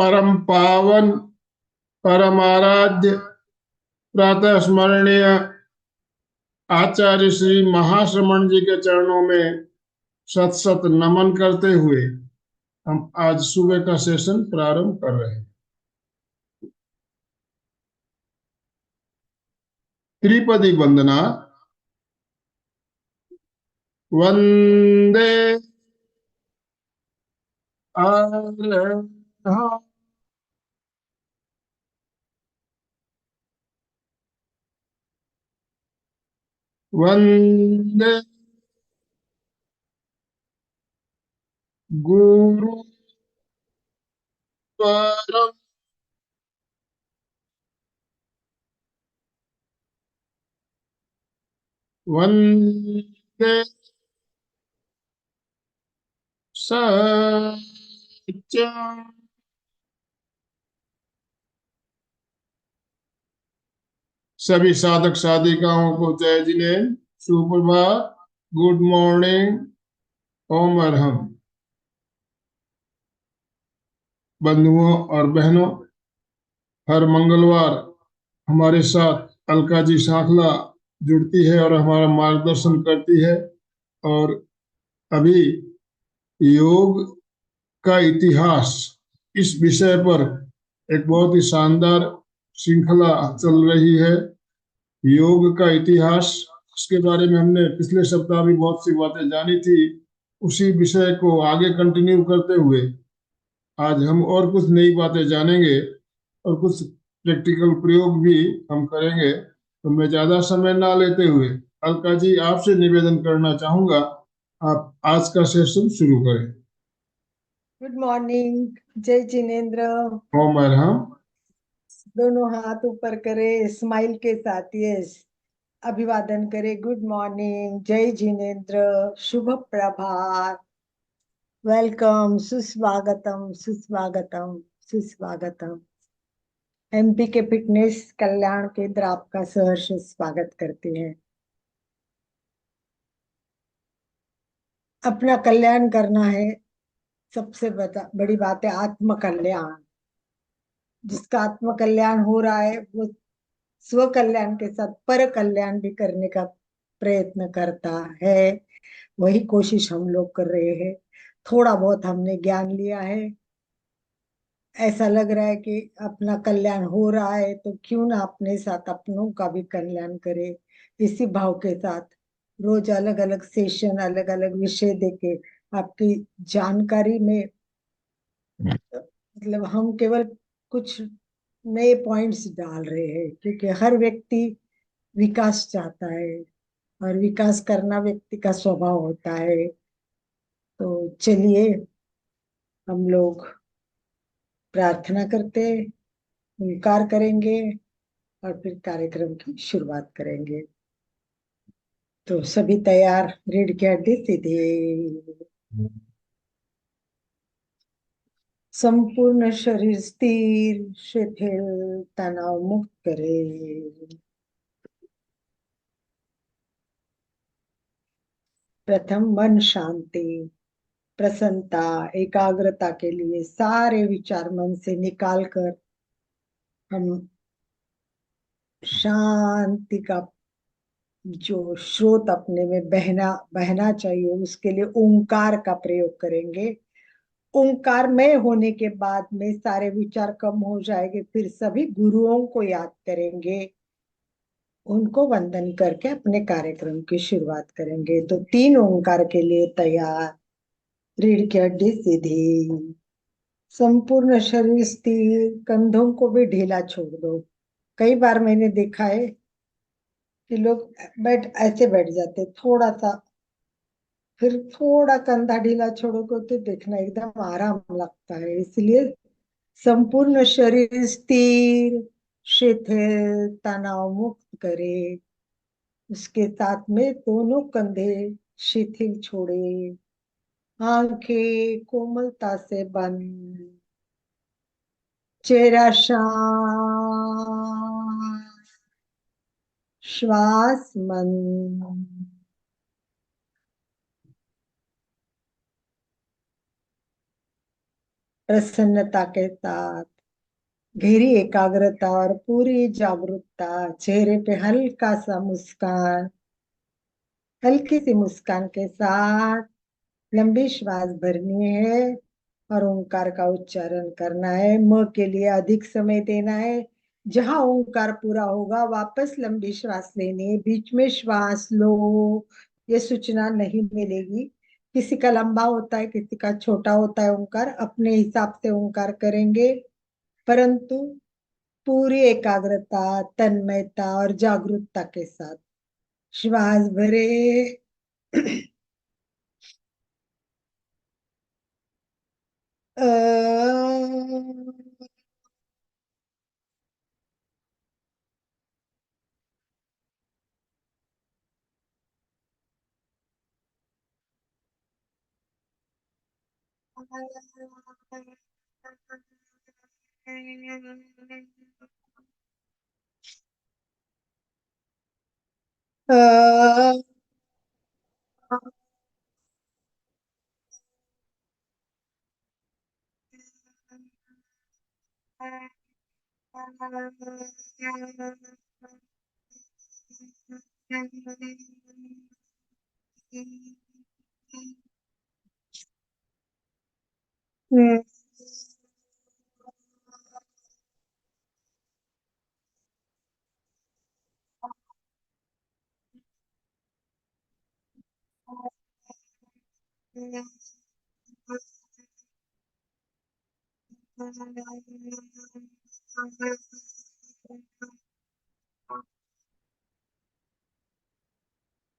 परम पावन परमाराध्य प्रातः स्मरणीय आचार्य श्री महाश्रमण जी के चरणों में शत शत नमन करते हुए हम आज सुबह का सेशन प्रारंभ कर रहे हैं। त्रिपदी वंदना। वंदे अरहं वंदे गुरु परम वंदे सत्यम। सभी साधक साधिकाओं को जय जिनेन्द्र, सुप्रभात, गुड मॉर्निंग, ओम अरहम। बंधुओं और बहनों, हर मंगलवार हमारे साथ अलका जी सांखला जुड़ती है और हमारा मार्गदर्शन करती है। और अभी योग का इतिहास इस विषय पर एक बहुत ही शानदार श्रृंखला चल रही है। योग का इतिहास, उसके बारे में हमने पिछले सप्ताह भी बहुत सी बातें जानी थी। उसी विषय को आगे कंटिन्यू करते हुए आज हम और कुछ नई बातें जानेंगे और कुछ प्रैक्टिकल प्रयोग भी हम करेंगे। तो मैं ज्यादा समय ना लेते हुए अलका जी आपसे निवेदन करना चाहूंगा, आप आज का सेशन शुरू करें। गुड मॉर्निंग, जय जिनेन्द्र। ओम अरहम। दोनों हाथ ऊपर करे, स्माइल के साथ यस अभिवादन करे। गुड मॉर्निंग, जय जिनेन्द्र, शुभ प्रभात, वेलकम, सुस्वागतम सुस्वागतम सुस्वागतम। एमपी के फिटनेस कल्याण केंद्र आपका सहर्ष स्वागत करते हैं। अपना कल्याण करना है, सबसे बड़ी बात है आत्म कल्याण। जिसका आत्म कल्याण हो रहा है वो स्व कल्याण के साथ पर कल्याण भी करने का प्रयत्न करता है। वही कोशिश हम लोग कर रहे हैं। थोड़ा बहुत हमने ज्ञान लिया है, ऐसा लग रहा है कि अपना कल्याण हो रहा है तो क्यों ना अपने साथ अपनों का भी कल्याण करे। इसी भाव के साथ रोज अलग अलग सेशन, अलग अलग विषय देके आपकी जानकारी में, मतलब हम केवल कुछ नए पॉइंट्स डाल रहे हैं, क्योंकि हर व्यक्ति विकास चाहता है और विकास करना व्यक्ति का स्वभाव होता है। तो चलिए हम लोग प्रार्थना करते, स्वीकार करेंगे और फिर कार्यक्रम की शुरुआत करेंगे। तो सभी तैयार? रीढ़ की हड्डी सीधी, संपूर्ण शरीर स्थिर शिथिल तनाव मुक्त करे। प्रथम मन शांति, प्रसन्नता, एकाग्रता के लिए सारे विचार मन से निकालकर हम शांति का जो स्रोत अपने में बहना बहना चाहिए उसके लिए ओंकार का प्रयोग करेंगे। ओंकार में होने के बाद में सारे विचार कम हो जाएंगे। फिर सभी गुरुओं को याद करेंगे, उनको वंदन करके अपने कार्यक्रम की शुरुआत करेंगे। तो 3 ओंकार के लिए तैयार। रीढ़ की हड्डी सीधी, संपूर्ण शरीर स्थिर, कंधों को भी ढीला छोड़ दो। कई बार मैंने देखा है कि लोग ऐसे बैठ जाते थोड़ा सा, फिर थोड़ा कंधा ढीला छोड़ोगे तो देखना एकदम आराम लगता है। इसलिए संपूर्ण शरीर स्थिर शिथिल तनाव मुक्त करे। उसके साथ में दोनों कंधे शिथिल छोड़े, आंखें कोमलता से बंद, चेहरा शांत, श्वास मंद। प्रसन्नता के साथ, गहरी एकाग्रता और पूरी जागरूकता, चेहरे पे हल्का सा मुस्कान, हल्की सी मुस्कान के साथ लंबी श्वास भरनी है और ओंकार का उच्चारण करना है। म के लिए अधिक समय देना है। जहां ओंकार पूरा होगा वापस लंबी श्वास लेनी है, बीच में श्वास लो ये सूचना नहीं मिलेगी। किसी का लंबा होता है, किसी का छोटा होता है ओंकार, अपने हिसाब से ओंकार करेंगे, परंतु पूरी एकाग्रता, तन्मयता और जागरूकता के साथ श्वास भरे। अ,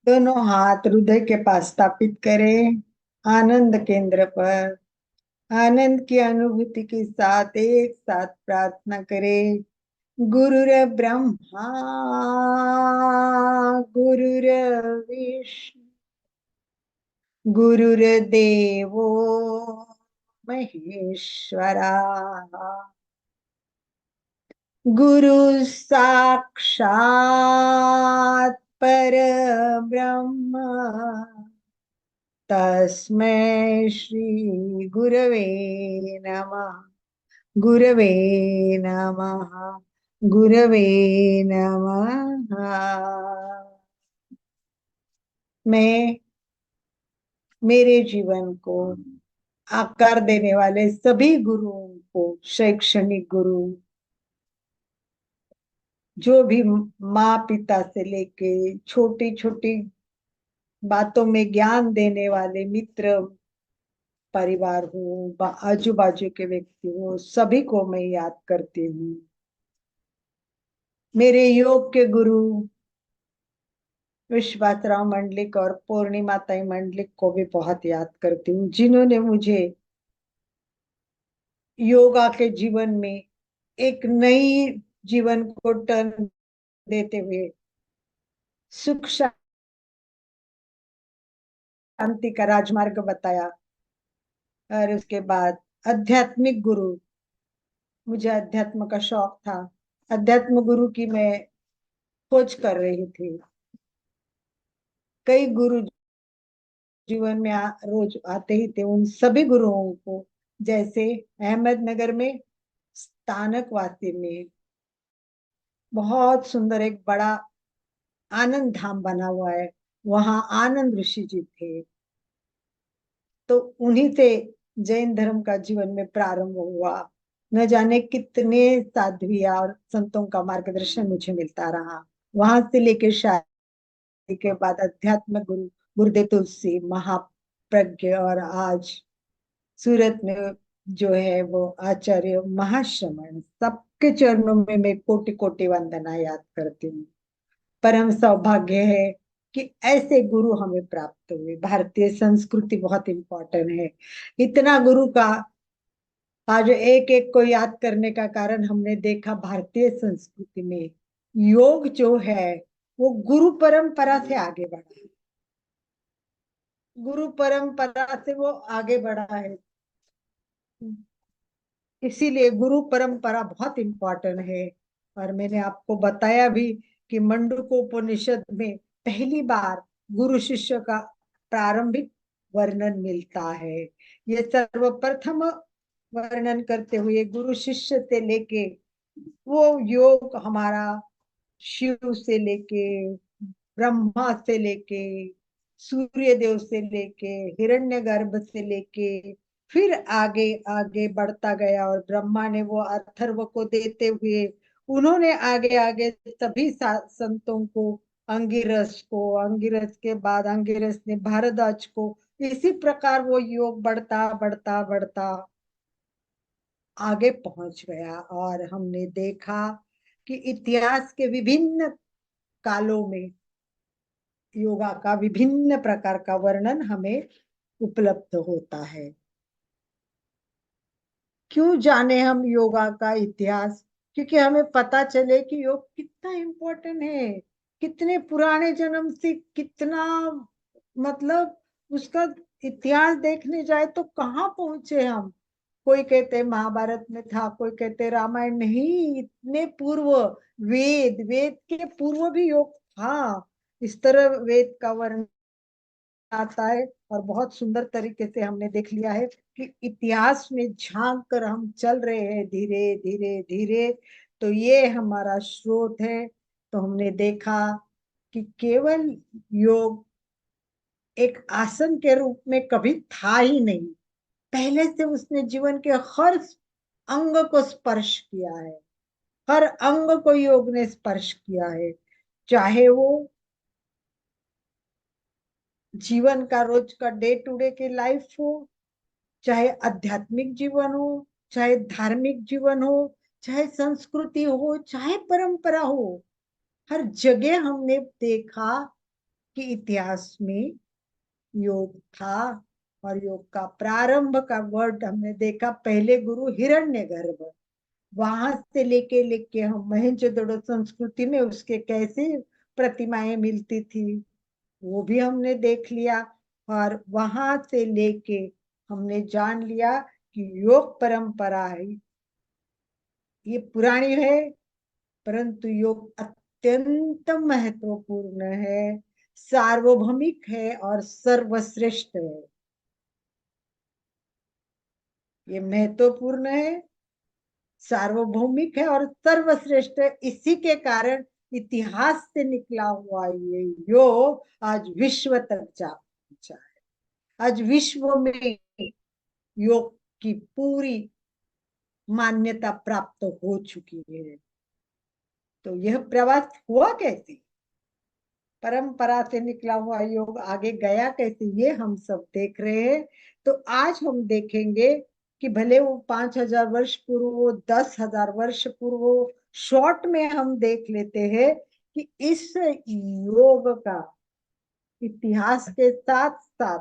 दोनों हाथ हृदय के पास स्थापित करें, आनंद केंद्र पर। आनंद की अनुभूति के साथ एक साथ प्रार्थना करें। गुरुर ब्रह्मा गुरुर विष्णु गुरुर्देवो महेश्वरा, गुरु साक्षात पर ब्रह्म, तस्मै श्री गुरवे नमः। गुरवे नमः। गुरवे नमः। मैं मेरे जीवन को आकार देने वाले सभी गुरुओं को, शैक्षणिक गुरु, जो भी माँ पिता से लेके छोटी छोटी बातों में ज्ञान देने वाले मित्र, परिवार हो, आजू बाजू के व्यक्ति हो, सभी को मैं याद करती हूँ। मेरे योग के गुरु विश्वासराव मंडलिक और पूर्णिमा ताई मंडलिक को भी बहुत याद करती हूँ, जिन्होंने मुझे योगा के जीवन में एक नई जीवन को टर्न देते हुए सुख शांति का राजमार्ग बताया। और उसके बाद आध्यात्मिक गुरु, मुझे अध्यात्म का शौक था, अध्यात्म गुरु की मैं खोज कर रही थी। कई गुरु जीवन में रोज आते ही थे। उन सभी गुरुओं को, जैसे अहमदनगर में स्थानक वासी में बहुत सुंदर एक बड़ा आनंद धाम बना हुआ है, वहां आनंद ऋषि जी थे, तो उन्हीं से जैन धर्म का जीवन में प्रारंभ हुआ। न जाने कितने साध्विया और संतों का मार्गदर्शन मुझे मिलता रहा। वहां से लेकर शादी के बाद अध्यात्म गुरु गुरुदेव तुलसी महाप्रज्ञ, और आज सूरत में जो है वो आचार्य महाश्रमण, सबके चरणों में मैं कोटि कोटि वंदना याद करती हूँ। परम सौभाग्य है कि ऐसे गुरु हमें प्राप्त हुए। भारतीय संस्कृति बहुत इम्पोर्टेंट है। इतना गुरु का आज एक एक को याद करने का कारण हमने देखा, भारतीय संस्कृति में योग जो है वो गुरु परंपरा से आगे बढ़ा है। गुरु परंपरा से वो आगे बढ़ा है, इसीलिए गुरु परंपरा बहुत इम्पोर्टेंट है। और मैंने आपको बताया भी कि मंडूकोपनिषद में पहली बार गुरु शिष्य का प्रारंभिक वर्णन मिलता है। ये सर्वप्रथम वर्णन करते हुए गुरु शिष्य से लेके वो योग हमारा शिव से लेके, ब्रह्मा से लेके, सूर्य देव से लेके, हिरण्यगर्भ से लेके, फिर आगे आगे बढ़ता गया और ब्रह्मा ने वो अथर्व को देते हुए उन्होंने आगे आगे सभी संतों को, अंगिरस को, अंगिरस के बाद अंगिरस ने भारद्वाज को, इसी प्रकार वो योग बढ़ता बढ़ता बढ़ता आगे पहुंच गया। और हमने देखा कि इतिहास के विभिन्न कालों में योगा का विभिन्न प्रकार का वर्णन हमें उपलब्ध होता है। क्यों जाने हम योगा का इतिहास? क्योंकि हमें पता चले कि योग कितना इम्पोर्टेंट है, कितने पुराने जन्म से, कितना मतलब उसका इतिहास देखने जाए तो कहाँ पहुंचे हम। कोई कहते महाभारत में था, कोई कहते रामायण, नहीं, इतने पूर्व, वेद, वेद के पूर्व भी योग था। इस तरह वेद का वर्णन आता है और बहुत सुंदर तरीके से हमने देख लिया है कि इतिहास में झांक कर हम चल रहे हैं धीरे धीरे धीरे। तो ये हमारा स्रोत है। तो हमने देखा कि केवल योग एक आसन के रूप में कभी था ही नहीं, पहले से उसने जीवन के हर अंग को स्पर्श किया है, हर अंग को योग ने स्पर्श किया है। चाहे वो जीवन का रोज का डे टू डे की लाइफ हो, चाहे आध्यात्मिक जीवन हो, चाहे धार्मिक जीवन हो, चाहे संस्कृति हो, चाहे परंपरा हो, हर जगह हमने देखा कि इतिहास में योग था। और योग का प्रारंभ का वर्ड हमने देखा, पहले गुरु हिरण्यगर्भ, वहां से लेके लेके हम मोहनजोदड़ो संस्कृति में उसके कैसे प्रतिमाएं मिलती थी वो भी हमने देख लिया। और वहां से लेके हमने जान लिया कि योग परंपरा है, ये पुरानी है, परंतु योग अत्यंत महत्वपूर्ण है, सार्वभौमिक है और सर्वश्रेष्ठ है। ये महत्वपूर्ण है, सार्वभौमिक है और सर्वश्रेष्ठ है। इसी के कारण इतिहास से निकला हुआ ये योग आज विश्व तक जा पहुंचा है। आज विश्व में योग की पूरी मान्यता प्राप्त हो चुकी है। तो यह प्रवास हुआ कैसे, परंपरा से निकला हुआ योग आगे गया कैसे, ये हम सब देख रहे हैं। तो आज हम देखेंगे कि भले वो 5,000 वर्ष पूर्व हो, 10,000 वर्ष पूर्व हो, शॉर्ट में हम देख लेते हैं कि इस योग का इतिहास के साथ साथ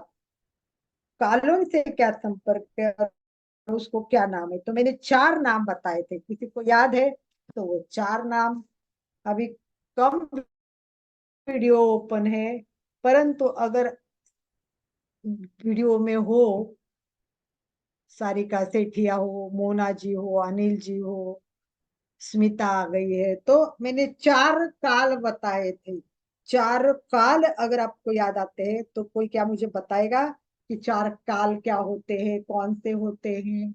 कालों से क्या संपर्क है और उसको क्या नाम है। तो मैंने 4 नाम बताए थे, किसी को याद है तो वो 4 नाम। अभी कम वीडियो ओपन है, परंतु अगर वीडियो में हो, सारिका सेठिया हो, मोना जी हो, अनिल जी हो, स्मिता आ गई है, तो मैंने 4 काल बताए थे। 4 काल अगर आपको याद आते हैं तो कोई क्या मुझे बताएगा कि 4 काल क्या होते हैं, कौन से होते हैं?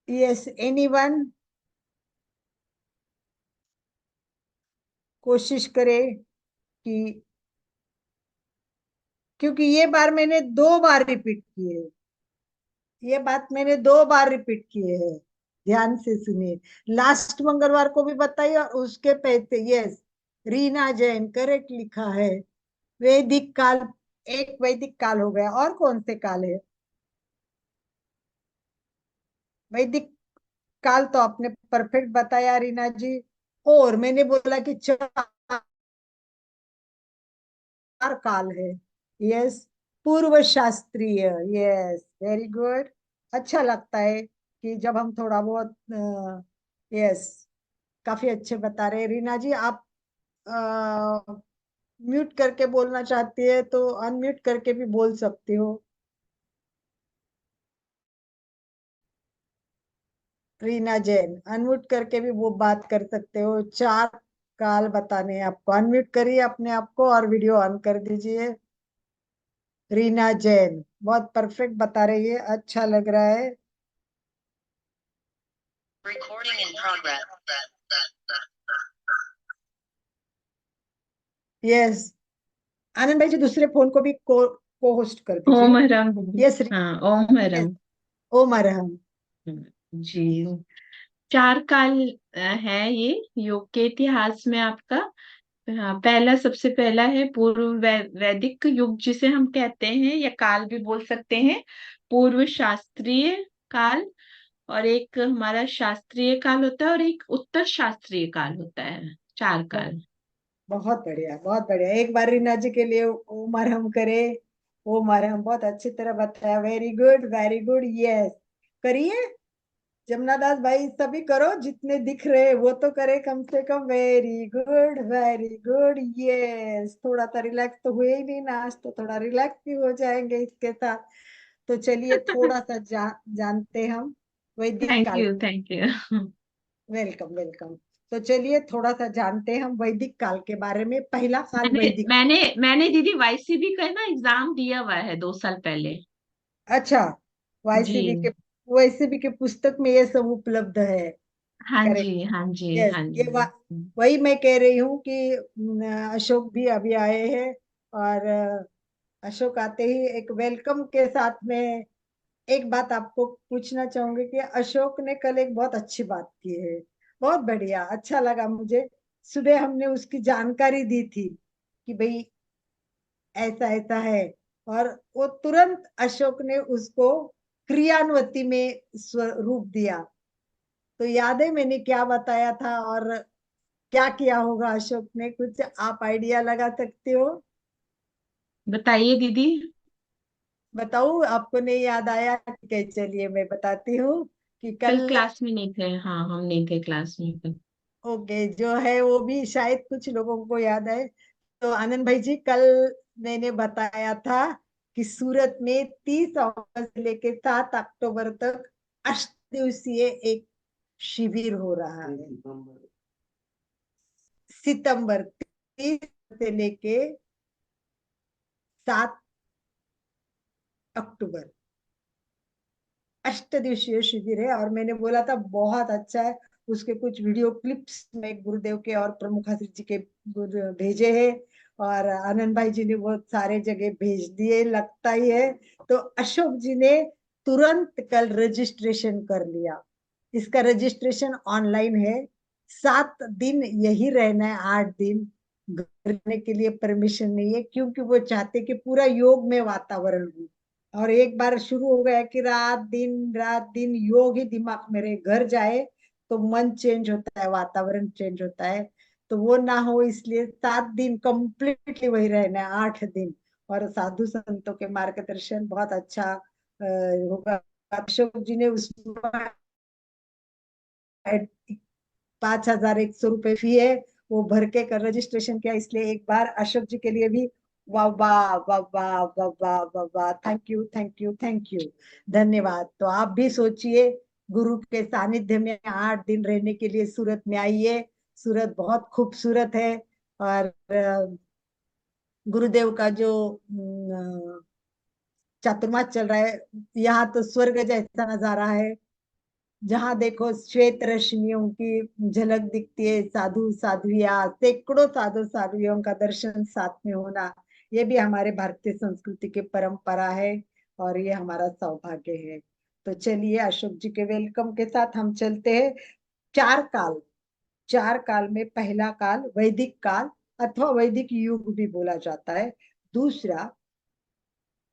यस, एनीवन, कोशिश करे कि, क्योंकि ये बार मैंने 2 बार रिपीट की है, ये बात मैंने 2 बार रिपीट किए है, ध्यान से सुनिए। लास्ट मंगलवार को भी बताइए और उसके पहले, यस, रीना जैन करेक्ट लिखा है। वैदिक काल, एक वैदिक काल हो गया, और कौन से काल है? वैदिक काल तो आपने परफेक्ट बताया रीना जी। और मैंने बोला कि 4 काल है। यस, पूर्व शास्त्रीय, यस, वेरी गुड। अच्छा लगता है कि जब हम थोड़ा बहुत, यस, काफी अच्छे बता रहे हैं रीना जी। आप म्यूट करके बोलना चाहती है तो अनम्यूट करके भी बोल सकती हो। रीना जैन, अनम्यूट करके भी वो बात कर सकते हो। 4 काल बताने हैं आपको, अनम्यूट करिए अपने आप को और वीडियो ऑन कर दीजिए। रीना जैन बहुत परफेक्ट बता रही है, अच्छा लग रहा है। Recording in progress. यस, आनंद भाई जी दूसरे फोन को भी को होस्ट कर ओम दीजिए। हरम दीदी। यस, हाँ, ओम यस, हरम। ओम अरहम। जी। चार काल है ये योग के इतिहास में आपका। हाँ, पहला सबसे पहला है पूर्व वैदिक युग जिसे हम कहते हैं, या काल भी बोल सकते हैं। पूर्व शास्त्रीय काल, और एक हमारा शास्त्रीय काल होता है, और एक उत्तर शास्त्रीय काल होता है। चार काल। बहुत बढ़िया, बहुत बढ़िया। एक बार रीना जी के लिए ओम अरहम करे। ओम अरहम बहुत अच्छी तरह बताया, very good, very good, yes. करिए जमुना दास भाई, सभी करो, जितने दिख रहे वो तो करे कम से कम। Very good, very good, yes. थोड़ा सा रिलैक्स तो हुए ही नहीं ना, आज तो थोड़ा रिलैक्स भी हो जाएंगे इसके साथ। तो चलिए थोड़ा सा जानते हम वैदिक थैंक काल। You, thank you. Welcome, welcome. तो चलिए थोड़ा सा जानते हैं हम वैदिक काल के बारे में। पहला काल मैंने वैदिक काल। मैंने मैंने दीदी YCB का ना एग्जाम दिया हुआ है 2 साल पहले। अच्छा, जी। वाईसीबी के पुस्तक में ये सब उपलब्ध है। हाँ करेक्ट। जी, हाँ जी, यस, हाँ ये जी। वही मैं कह रही हूँ कि अशोक भी अभी आए हैं। और अशोक आते ही एक वेलकम के साथ में एक बात आपको पूछना चाहूंगी कि अशोक ने कल एक बहुत अच्छी बात की है। बहुत बढ़िया, अच्छा लगा मुझे। सुबह हमने उसकी जानकारी दी थी कि भाई ऐसा ऐसा है, और वो तुरंत अशोक ने उसको क्रियान्वती में स्वरूप दिया। तो याद है मैंने क्या बताया था और क्या किया होगा अशोक ने? कुछ आप आइडिया लगा सकते हो? बताइए दीदी। बताऊं? आपको नहीं याद आया? ठीक है, चलिए मैं बताती हूँ कि कल कल। क्लास में नहीं थे, हाँ हम नहीं थे क्लास में कल। ओके, जो है वो भी शायद कुछ लोगों को याद है। तो आनंद भाई जी, कल मैंने बताया था कि सूरत में 30 अगस्त से लेके 7 अक्टूबर तक अष्ट दिवसीय एक शिविर हो रहा है। सितंबर 30 से लेके 7 अक्टूबर अष्ट दिवसीय शिविर है। और मैंने बोला था बहुत अच्छा है। उसके कुछ वीडियो क्लिप्स में गुरुदेव के और प्रमुख आचार्य जी के भेजे हैं। और आनंद भाई जी ने वो सारे जगह भेज दिए लगता ही है। तो अशोक जी ने तुरंत कल रजिस्ट्रेशन कर लिया। इसका रजिस्ट्रेशन ऑनलाइन है। 7 दिन यही रहना है, 8 दिन घर रहने के लिए परमिशन नहीं है, क्योंकि वो चाहते कि पूरा योग में वातावरण हो। और एक बार शुरू हो गया कि रात दिन योग ही दिमाग मेरे घर जाए, तो मन चेंज होता है, वातावरण चेंज होता है। तो वो ना हो, इसलिए 7 दिन कंप्लीटली वही रहना है, 8 दिन। और साधु संतों के मार्गदर्शन बहुत अच्छा होगा। अशोक जी ने उसमें 5,100 रुपये फी है, वो भर के कर रजिस्ट्रेशन किया। इसलिए एक बार अशोक जी के लिए भी वाह वाह वाह वाह वाह वाह वाह वाह, thank you, thank you, thank you, धन्यवाद। तो आप भी सोचिए, गुरु के सानिध्य में 8 दिन रहने के लिए सूरत में आइए। सूरत बहुत खूबसूरत है। और गुरुदेव का जो चातुर्मास चल रहा है, यहाँ तो स्वर्ग जैसा नजारा है। जहां देखो श्वेत रश्मियों की झलक दिखती है। साधु साध्विया, सैकड़ों साधु साध्वियों का दर्शन साथ में होना, ये भी हमारे भारतीय संस्कृति की परंपरा है। और ये हमारा सौभाग्य है। तो चलिए अशोक जी के वेलकम के साथ हम चलते हैं। चार काल। चार काल में पहला काल वैदिक काल अथवा वैदिक युग भी बोला जाता है। दूसरा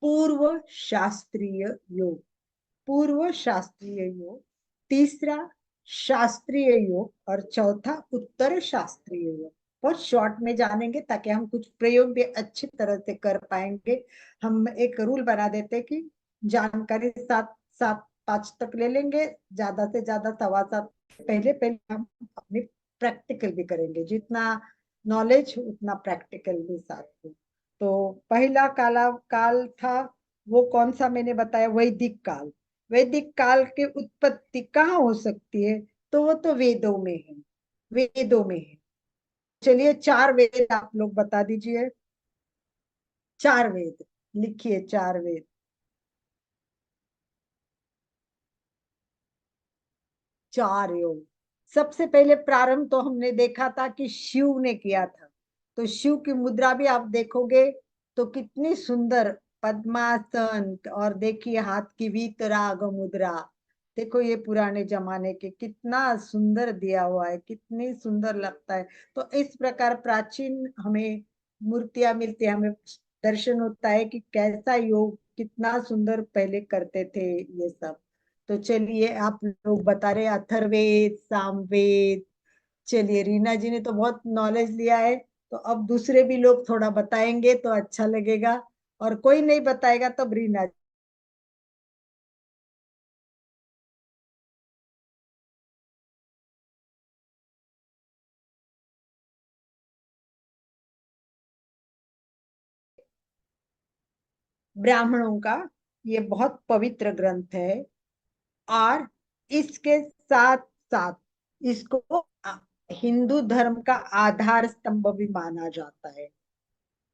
पूर्व शास्त्रीय योग। पूर्व शास्त्रीय योग। तीसरा शास्त्रीय योग। और चौथा उत्तर शास्त्रीय योग। बहुत शॉर्ट में जानेंगे ताकि हम कुछ प्रयोग भी अच्छी तरह से कर पाएंगे। हम एक रूल बना देते कि जानकारी सात सात 5 तक ले लेंगे, ज्यादा से ज्यादा 7:15। पहले पहले हम अपनी प्रैक्टिकल भी करेंगे, जितना नॉलेज उतना प्रैक्टिकल भी साथ में। तो पहला काल था वो कौन सा मैंने बताया? वैदिक काल। वैदिक काल की उत्पत्ति कहाँ हो सकती है? तो वो तो वेदों में है। वेदों में है। चलिए 4 वेद आप लोग बता दीजिए। 4 वेद। लिखिए 4 वेद। 4 योग। सबसे पहले प्रारंभ तो हमने देखा था कि शिव ने किया था। तो शिव की मुद्रा भी आप देखोगे तो कितनी सुंदर पद्मासन, और देखिए हाथ की वीतराग मुद्रा। देखो ये पुराने जमाने के कितना सुंदर दिया हुआ है, कितनी सुंदर लगता है। तो इस प्रकार प्राचीन हमें मूर्तियां मिलती है, हमें दर्शन होता है कि कैसा योग कितना सुंदर पहले करते थे ये सब। तो चलिए, आप लोग बता रहे अथर्ववेद, सामवेद। चलिए, रीना जी ने तो बहुत नॉलेज लिया है, तो अब दूसरे भी लोग थोड़ा बताएंगे तो अच्छा लगेगा। और कोई नहीं बताएगा तब रीना। ब्राह्मणों का ये बहुत पवित्र ग्रंथ है, और इसके साथ साथ इसको हिंदू धर्म का आधार स्तंभ भी माना जाता है।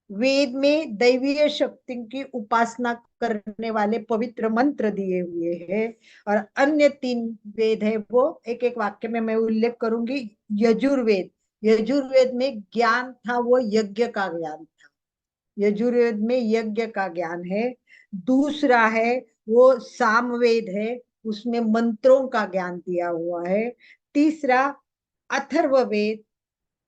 वेद में दैवीय शक्ति की उपासना करने वाले पवित्र मंत्र दिए हुए हैं। और अन्य 3 वेद है, वो एक एक वाक्य में मैं उल्लेख करूंगी। यजुर्वेद, यजुर्वेद में ज्ञान था, वो यज्ञ का ज्ञान था। यजुर्वेद में यज्ञ का ज्ञान है। दूसरा है वो सामवेद है, उसमें मंत्रों का ज्ञान दिया हुआ है। तीसरा अथर्ववेद,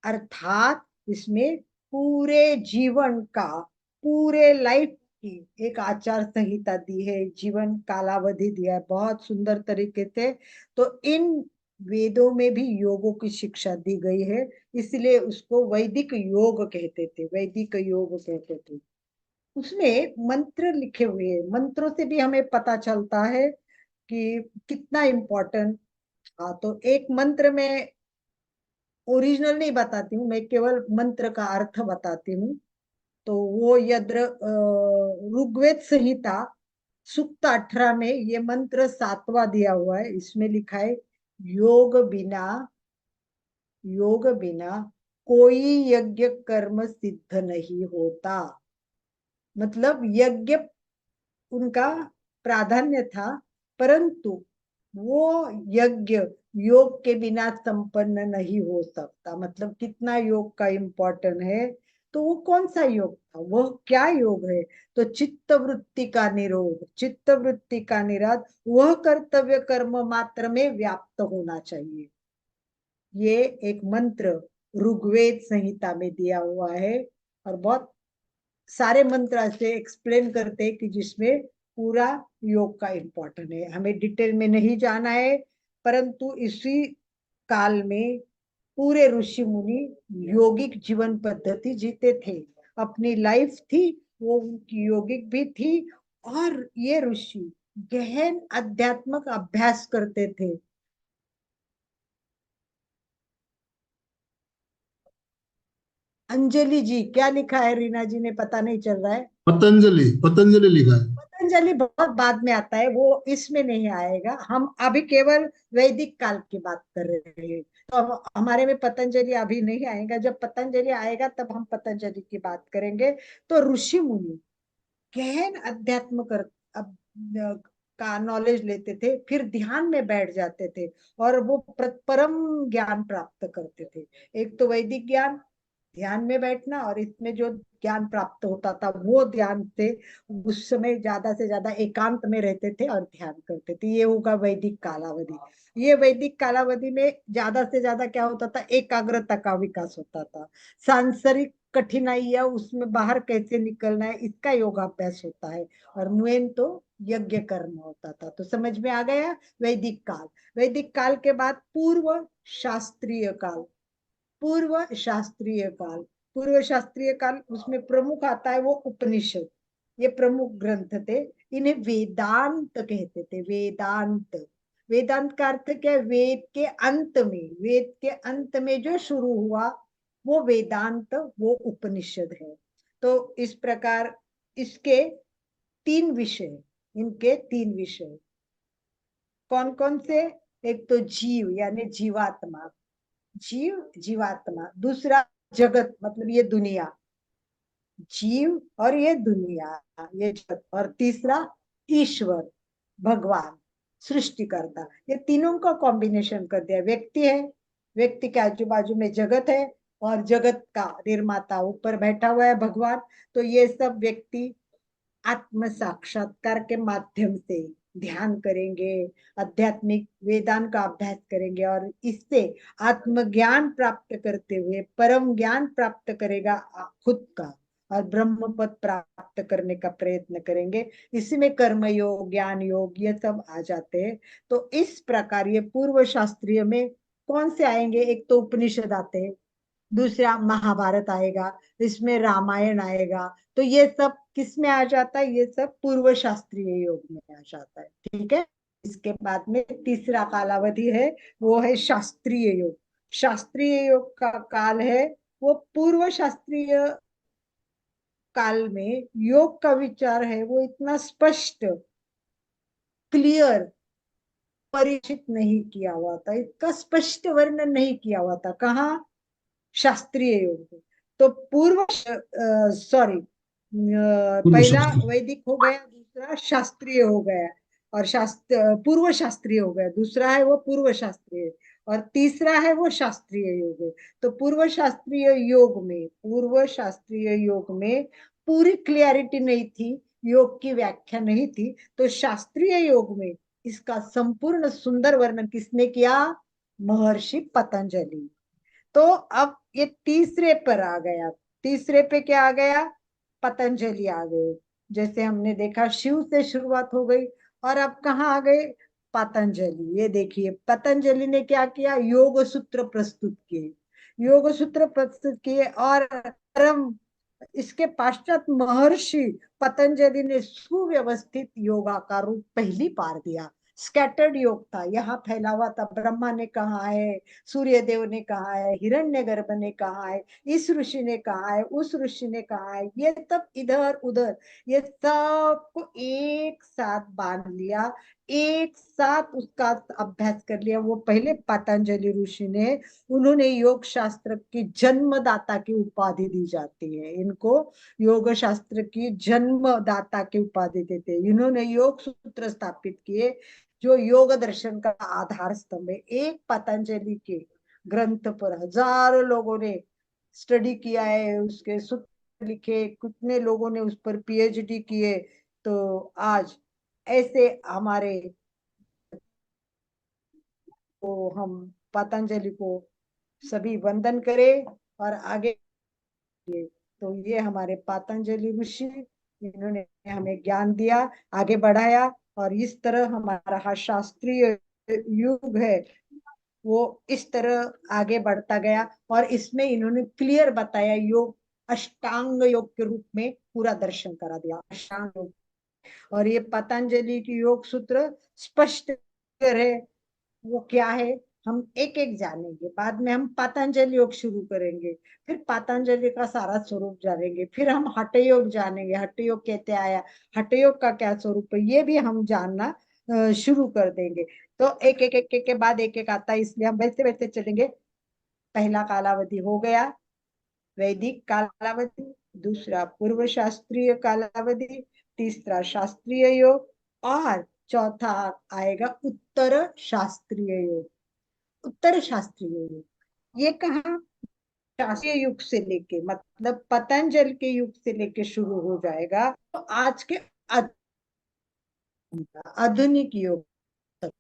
अर्थात इसमें पूरे जीवन का, पूरे लाइफ की एक आचार संहिता दी है, जीवन कालावधि दिया है बहुत सुंदर तरीके से। तो इन वेदों में भी योगों की शिक्षा दी गई है, इसलिए उसको वैदिक योग कहते थे, वैदिक योग कहते थे। उसमें मंत्र लिखे हुए हैं, मंत्रों से भी हमें पता चलता है कि कितना इम्पोर्टेंट। हाँ, तो एक मंत्र में ओरिजिनल नहीं बताती हूँ, मैं केवल मंत्र का अर्थ बताती हूँ। तो वो यद्र ऋग्वेद संहिता सूक्त 18 में ये मंत्र 7वां दिया हुआ है। इसमें लिखा है, योग बिना, योग बिना कोई यज्ञ कर्म सिद्ध नहीं होता। मतलब यज्ञ उनका प्राधान्य था, परंतु वो यज्ञ योग के बिना संपन्न नहीं हो सकता। मतलब कितना योग का इम्पोर्टेंट है। तो वो कौन सा योग था, वह क्या योग है? तो चित्त वृत्ति का निरोध, चित्त वृत्ति का निरोध, वह कर्तव्य कर्म मात्र में व्याप्त होना चाहिए। ये एक मंत्र ऋग्वेद संहिता में दिया हुआ है। और बहुत सारे मंत्र ऐसे एक्सप्लेन करते हैं कि जिसमें पूरा योग का इम्पोर्टेंट है। हमें डिटेल में नहीं जाना है, परंतु इसी काल में पूरे ऋषि मुनि योगिक जीवन पद्धति जीते थे, अपनी लाइफ थी वो उनकी योगिक भी थी। और ये ऋषि गहन आध्यात्मिक अभ्यास करते थे। अंजलि जी क्या लिखा है, रीना जी ने पता नहीं चल रहा है। पतंजलि, पतंजलि लिखा है। पतंजलि बहुत बाद में आता है, वो इसमें नहीं आएगा। हम अभी केवल वैदिक काल की बात कर रहे हैं, तो हमारे में पतंजलि अभी नहीं आएगा। जब पतंजलि आएगा तब हम पतंजलि की बात करेंगे। तो ऋषि मुनि गहन अध्यात्म कर अब का नॉलेज लेते थे, फिर ध्यान में बैठ जाते थे, और वो परम ज्ञान प्राप्त करते थे। एक तो वैदिक ज्ञान, ध्यान में बैठना, और इसमें जो ज्ञान प्राप्त होता था वो ध्यान से उस समय ज्यादा से ज्यादा एकांत में रहते थे और ध्यान करते थे। ये होगा वैदिक कालावधि। ये वैदिक कालावधि में ज्यादा से ज्यादा क्या होता था, एकाग्रता का विकास होता था। सांसारिक कठिनाइयां उसमें बाहर कैसे निकलना है इसका योगाभ्यास होता है। और मेन तो यज्ञ कर्म होता था। तो समझ में आ गया वैदिक काल। वैदिक काल के बाद पूर्व शास्त्रीय काल, पूर्व शास्त्रीय काल, पूर्व शास्त्रीय काल, उसमें प्रमुख आता है वो उपनिषद। ये प्रमुख ग्रंथ थे। इन्हें वेदांत कहते थे, वेदांत। वेदांत का अर्थ क्या है? वेद के अंत में, वेद के अंत में जो शुरू हुआ वो वेदांत, वो उपनिषद है। तो इस प्रकार इसके 3 विषय, इनके 3 विषय कौन कौन से? एक तो जीव यानी जीवात्मा, जीव जीवात्मा। दूसरा जगत, मतलब ये दुनिया, जीव और ये दुनिया, ये जगत, और तीसरा ईश्वर, भगवान, सृष्टिकर्ता। ये तीनों का कॉम्बिनेशन कर दिया। व्यक्ति है, व्यक्ति के आजू बाजू में जगत है, और जगत का निर्माता ऊपर बैठा हुआ है भगवान। तो ये सब व्यक्ति आत्म साक्षात्कार के माध्यम से ध्यान करेंगे, आध्यात्मिक वेदांत का अभ्यास करेंगे, और इससे आत्मज्ञान प्राप्त करते हुए परम ज्ञान प्राप्त करेगा खुद का, और ब्रह्म पद प्राप्त करने का प्रयत्न करेंगे। इसी में कर्म योग, ज्ञान योग, ये सब आ जाते हैं। तो इस प्रकार ये पूर्व शास्त्रीय में कौन से आएंगे? एक तो उपनिषद आते हैं, दूसरा महाभारत आएगा, इसमें रामायण आएगा। तो ये सब किस में आ जाता है? ये सब पूर्व शास्त्रीय योग में आ जाता है। ठीक है। इसके बाद में तीसरा कालावधि है, वो है शास्त्रीय योग। शास्त्रीय योग का काल है, वो पूर्व शास्त्रीय काल में योग का विचार है वो इतना स्पष्ट, क्लियर, परिचित नहीं किया हुआ था, इसका स्पष्ट वर्णन नहीं किया हुआ था। कहाँ? शास्त्रीय योग में। तो पूर्व, सॉरी, पूर्व पहला शास्त्र। वैदिक हो गया, दूसरा शास्त्रीय हो गया, और शास्त्र पूर्व शास्त्रीय हो गया, दूसरा है वो पूर्व शास्त्रीय, और तीसरा है वो शास्त्रीय योग है। तो पूर्व शास्त्रीय योग में पूरी क्लियरिटी नहीं थी, योग की व्याख्या नहीं थी। तो शास्त्रीय योग में इसका संपूर्ण सुंदर वर्णन किसने किया? महर्षि पतंजलि। तो अब ये तीसरे पर आ गया। तीसरे पे क्या आ गया? पतंजलि आ गए। जैसे हमने देखा शिव से शुरुआत हो गई, और अब कहाँ आ गए? पतंजलि। ये देखिए पतंजलि ने क्या किया? योग सूत्र प्रस्तुत किए, योग सूत्र प्रस्तुत किए, और परम इसके पश्चात महर्षि पतंजलि ने सुव्यवस्थित योगा का रूप पहली बार दिया। स्कैटर्ड योग था, यहाँ फैला हुआ था। ब्रह्मा ने कहा है, सूर्य देव ने कहा है, हिरण्यगर्भ ने कहा है, इस ऋषि ने कहा है, उस ऋषि ने कहा है, ये सब इधर उधर, ये सबको एक साथ बांध लिया, एक साथ उसका अभ्यास कर लिया। वो पहले पतंजलि ऋषि ने, उन्होंने योग शास्त्र की जन्मदाता की उपाधि दी जाती है इनको, योग शास्त्र की जन्मदाता की उपाधि देते हैं। इन्होंने योग सूत्र स्थापित किए, जो योग दर्शन का आधार स्तंभ है। एक पतंजलि के ग्रंथ पर हजारों लोगों ने स्टडी किया है, उसके सूत्र लिखे, कितने लोगों ने उस पर पीएचडी किए। तो आज ऐसे हमारे को हम पतंजलि को सभी वंदन करें और आगे। तो ये हमारे पतंजलि ऋषि, इन्होंने हमें ज्ञान दिया, आगे बढ़ाया, और इस तरह हमारा शास्त्रीय युग है वो इस तरह आगे बढ़ता गया। और इसमें इन्होंने क्लियर बताया, योग अष्टांग योग के रूप में पूरा दर्शन करा दिया, अष्टांग योग। और ये पतंजलि की योग सूत्र स्पष्ट है, वो क्या है हम एक एक जानेंगे। बाद में हम पतंजलि योग शुरू करेंगे, फिर पतंजलि का सारा स्वरूप जानेंगे, फिर हम हठ योग जानेंगे, हठ योग कैसे आया, हठ योग का क्या स्वरूप है, ये भी हम जानना शुरू कर देंगे। तो एक एक के बाद एक एक आता है, इसलिए हम वैसे वैसे चलेंगे। पहला कालावधि हो गया वैदिक कालावधि, दूसरा पूर्व शास्त्रीय कालावधि, तीसरा शास्त्रीय योग, और चौथा आएगा उत्तर शास्त्रीय योग। उत्तर शास्त्रीय योग ये कहा? शास्त्रीय युग से लेके, मतलब पतंजल के युग से लेके शुरू हो जाएगा, तो आज के आधुनिक युग तक।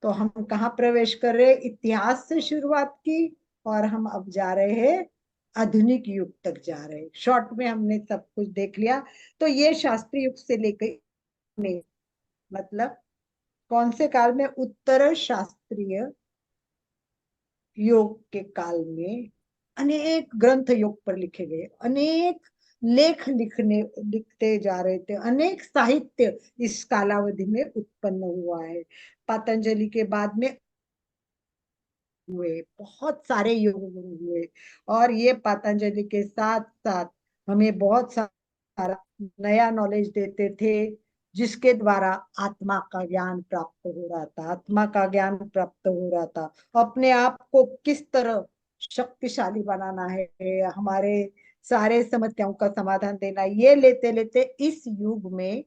तो हम कहाँ प्रवेश कर रहे? इतिहास से शुरुआत की, और हम अब जा रहे हैं आधुनिक युग तक जा रहे हैं। शॉर्ट में हमने सब कुछ देख लिया। तो ये शास्त्रीय युग से लेकर में, मतलब कौन से काल में? उत्तर शास्त्रीय योग के काल में अनेक ग्रंथ योग पर लिखे गए, अनेक लेख लिखते जा रहे थे, अनेक साहित्य इस कालावधि में उत्पन्न हुआ है। पतंजलि के बाद में हुए बहुत सारे योग गुरु हुए, और ये पतंजलि के साथ साथ हमें बहुत सारा नया नॉलेज देते थे, जिसके द्वारा आत्मा का ज्ञान प्राप्त हो रहा था, आत्मा का ज्ञान प्राप्त हो रहा था। अपने आप को किस तरह शक्तिशाली बनाना है, हमारे सारे समस्याओं का समाधान देना। ये लेते लेते इस युग में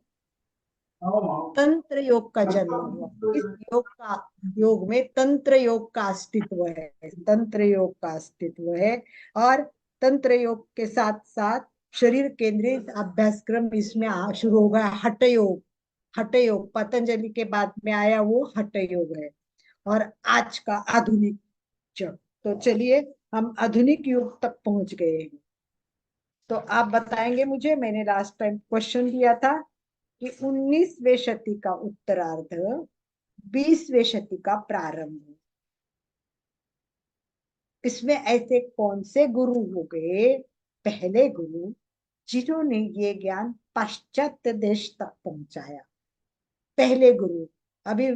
तंत्र योग का जन्म हुआ। इस योग में तंत्र योग का अस्तित्व है, तंत्र योग का अस्तित्व है। और तंत्र योग के साथ साथ शरीर केंद्रित अभ्यासक्रम इसमें शुरू हो गया। हठ योग, हठ योग पतंजलि के बाद में आया वो हठ योग है। और आज का आधुनिक युग, तो चलिए हम आधुनिक युग तक पहुंच गए हैं। तो आप बताएंगे मुझे, मैंने लास्ट टाइम क्वेश्चन दिया था कि 19वीं शती का उत्तरार्ध, 20वीं शती का प्रारंभ, इसमें ऐसे कौन से गुरु हो गए, पहले गुरु, जिन्होंने ये ज्ञान पाश्चात्य देश तक पहुंचाया? पहले गुरु। अभी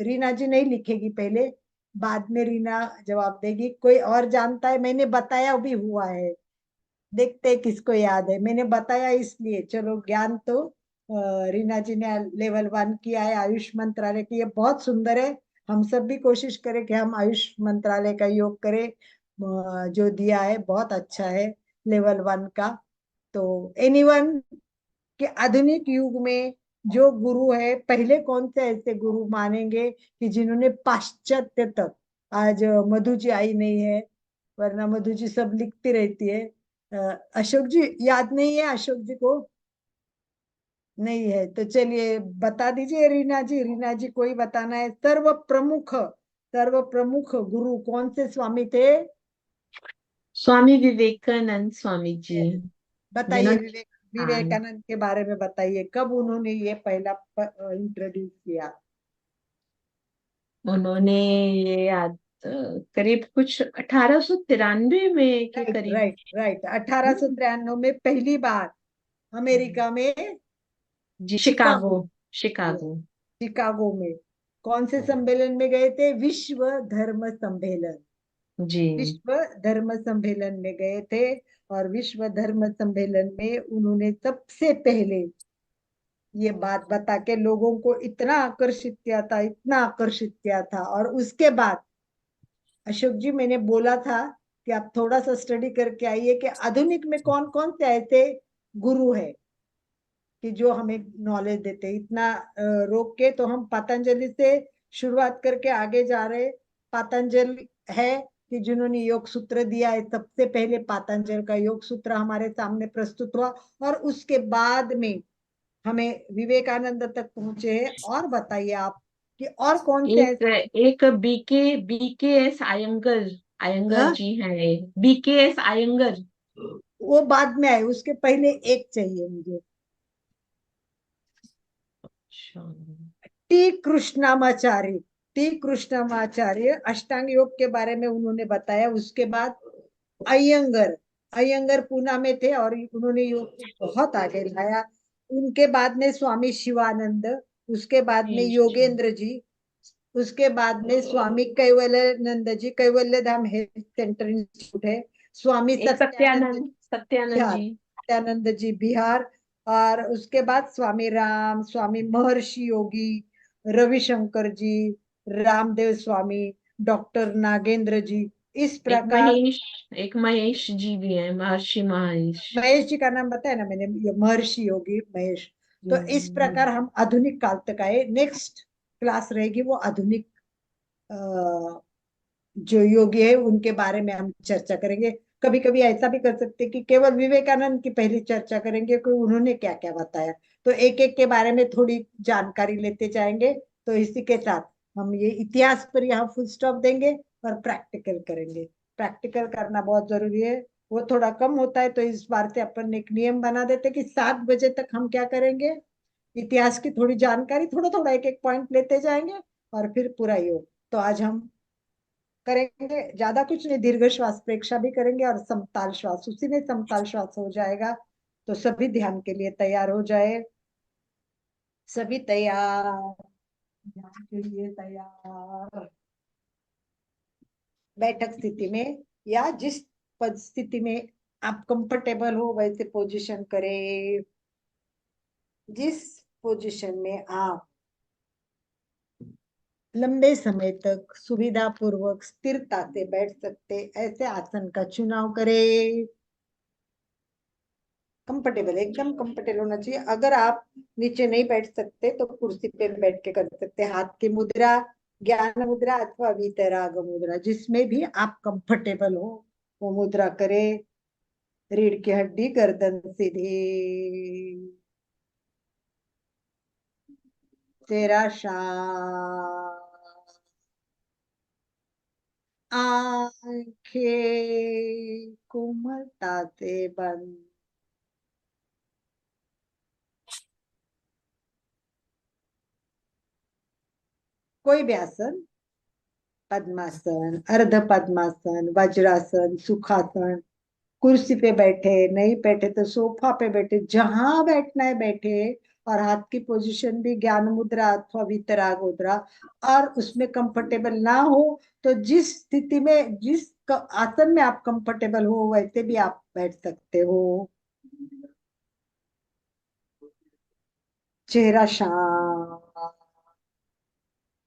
रीना जी नहीं लिखेगी पहले, बाद में रीना जवाब देगी। कोई और जानता है? मैंने बताया भी हुआ है, देखते किसको याद है। मैंने बताया इसलिए, चलो ज्ञान तो रीना जी ने लेवल 1 किया है आयुष मंत्रालय की, ये बहुत सुंदर है। हम सब भी कोशिश करें कि हम आयुष मंत्रालय का योग करें। जो दिया है बहुत अच्छा है लेवल 1 का। तो एनीवन कि आधुनिक युग में जो गुरु है, पहले कौन से ऐसे गुरु मानेंगे कि जिन्होंने पाश्चात्य तक, आज मधु जी आई नहीं है वरना मधु जी सब लिखती रहती है। अशोक जी याद नहीं है? अशोक जी को नहीं है तो चलिए बता दीजिए रीना जी। रीना जी कोई बताना है? सर्व प्रमुख गुरु कौन से स्वामी थे? स्वामी विवेकानंद स्वामी जी, बताइए, जिन्होंने हाँ, विवेकानंद के बारे में बताइए, कब उन्होंने ये पहला इंट्रोड्यूस किया? उन्होंने ये याद करीब कुछ 1893 में के राइट करीब। राइट राइट, 1893 में पहली बार अमेरिका में, जी, शिकागो, शिकागो, शिकागो। शिकागो में कौन से सम्मेलन में गए थे? विश्व धर्म सम्मेलन, जी, विश्व धर्म सम्मेलन में गए थे। और विश्व धर्म सम्मेलन में उन्होंने सबसे पहले ये बात बता के लोगों को इतना आकर्षित किया था, इतना आकर्षित किया था। और उसके बाद अशोक जी मैंने बोला था कि आप थोड़ा सा स्टडी करके आइए कि आधुनिक में कौन कौन से ऐसे गुरु है कि जो हमें नॉलेज देते। इतना रोक के तो हम पतंजलि से शुरुआत करके आगे जा रहे। पतंजलि है कि जिन्होंने योग सूत्र दिया है, सबसे पहले पतंजलि का योग सूत्र हमारे सामने प्रस्तुत हुआ। और उसके बाद में हमें विवेकानंद तक पहुंचे हैं। और बताइए आप कि और कौन से एक ऐसे, एक बीके एस आयंगर, आयंगर हाँ जी हैं, बीके एस आयंगर। वो बाद में आए, उसके पहले एक चाहिए मुझे। अच्छा, टी कृष्णामाचार्य, टी कृष्णामाचार्य अष्टांग योग के बारे में उन्होंने बताया। उसके बाद अयंगर, अयंगर पूना में थे और उन्होंने योग को बहुत आगे लाया। उनके बाद में स्वामी शिवानंद, उसके बाद में जी, योगेंद्र जी, उसके बाद में स्वामी कैवल्यानंद जी, कैवल्य धाम हेल्थ सेंटर इंस्टीट्यूट है। स्वामी एक सत्यानंद, सत्यानंद बिहार, जी। सत्यानंद जी बिहार। और उसके बाद स्वामी राम, स्वामी महर्षि योगी, रविशंकर जी, रामदेव स्वामी, डॉक्टर नागेंद्र जी। इस एक प्रकार महेश, एक महेश जी भी है, महर्षि महेश। महेश जी का नाम बताया ना मैंने, ये महर्षि योगी महेश। तो इस प्रकार हम आधुनिक काल तक आए। नेक्स्ट क्लास रहेगी वो आधुनिक जो योगी है उनके बारे में हम चर्चा करेंगे। कभी कभी ऐसा भी कर सकते हैं कि केवल विवेकानंद की पहली चर्चा करेंगे कि उन्होंने क्या क्या बताया। तो एक एक के बारे में थोड़ी जानकारी लेते जाएंगे। तो इसी के साथ हम ये इतिहास पर यहाँ फुल स्टॉप देंगे और प्रैक्टिकल करेंगे। प्रैक्टिकल करना बहुत जरूरी है, वो थोड़ा कम होता है। तो इस बार से अपन एक नियम बना देते कि 7 बजे तक हम क्या करेंगे, इतिहास की थोड़ी जानकारी, थोड़ा थोड़ा एक एक पॉइंट लेते जाएंगे और फिर पूरा योग। तो आज हम करेंगे ज्यादा कुछ नहीं, दीर्घ श्वास प्रेक्षा भी करेंगे और समताल श्वास, उसी में समताल श्वास हो जाएगा। तो सभी ध्यान के लिए तैयार हो जाए। सभी तैयार, ध्यान के लिए तैयार। बैठक स्थिति में या जिस स्थिति में आप कंफर्टेबल हो वैसे पोजीशन करें। जिस पोजीशन में आप लंबे समय तक सुविधा पूर्वक स्थिरता से बैठ सकते, ऐसे आसन का चुनाव करें। कंफर्टेबल, एकदम कंफर्टेबल होना चाहिए। अगर आप नीचे नहीं बैठ सकते तो कुर्सी पे बैठ के कर सकते हैं। हाथ की मुद्रा ज्ञान मुद्रा अथवा वीतराग मुद्रा, जिसमें भी आप कंफर्टेबल हो वो मुद्रा करे। रीढ़ की हड्डी गर्दन सीधी, चेहरा शांत, आंखें कोमलता से बंद। कोई भी आसन, पद्मासन, अर्ध पद्मासन, वज्रासन, सुखासन, कुर्सी पे बैठे, नहीं बैठे तो सोफा पे बैठे, जहां बैठना है बैठे। और हाथ की पोजीशन भी ज्ञान मुद्रा अथवा वितराग मुद्रा। और उसमें कंफर्टेबल ना हो तो जिस स्थिति में, आसन में आप कंफर्टेबल हो वैसे भी आप बैठ सकते हो। चेहरा शांत,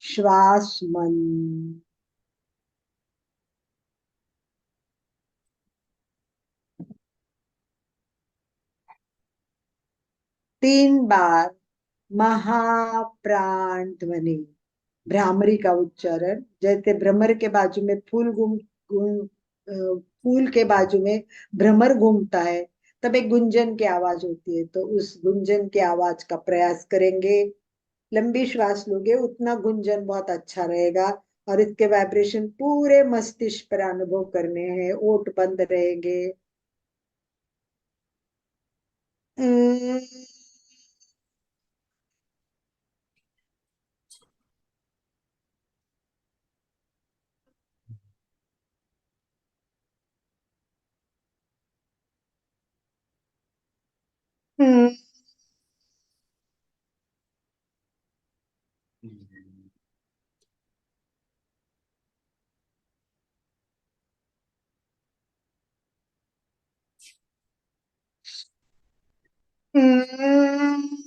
श्वास मन। 3 बार महाप्राण ध्वनि, भ्रामरी का उच्चारण। जैसे भ्रमर के बाजू में फूल के बाजू में भ्रमर घूमता है, तब एक गुंजन की आवाज होती है, तो उस गुंजन की आवाज का प्रयास करेंगे। लंबी श्वास लोगे उतना गुंजन बहुत अच्छा रहेगा। और इसके वाइब्रेशन पूरे मस्तिष्क पर अनुभव करने हैं। ओठ बंद रहेंगे। हम्म, हम्म, हम्म।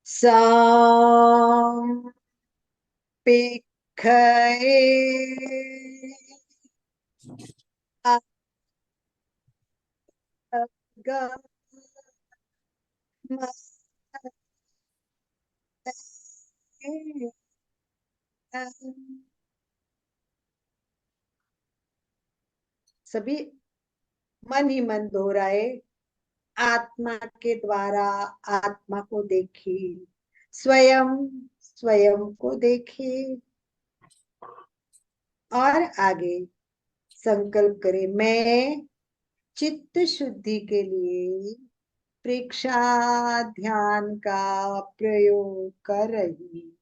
Some सभी मन ही मन दोहराए। आत्मा के द्वारा आत्मा को देखी, स्वयं स्वयं को देखे। और आगे संकल्प करे, मैं चित्त शुद्धि के लिए प्रेक्षा ध्यान का प्रयोग कर रही।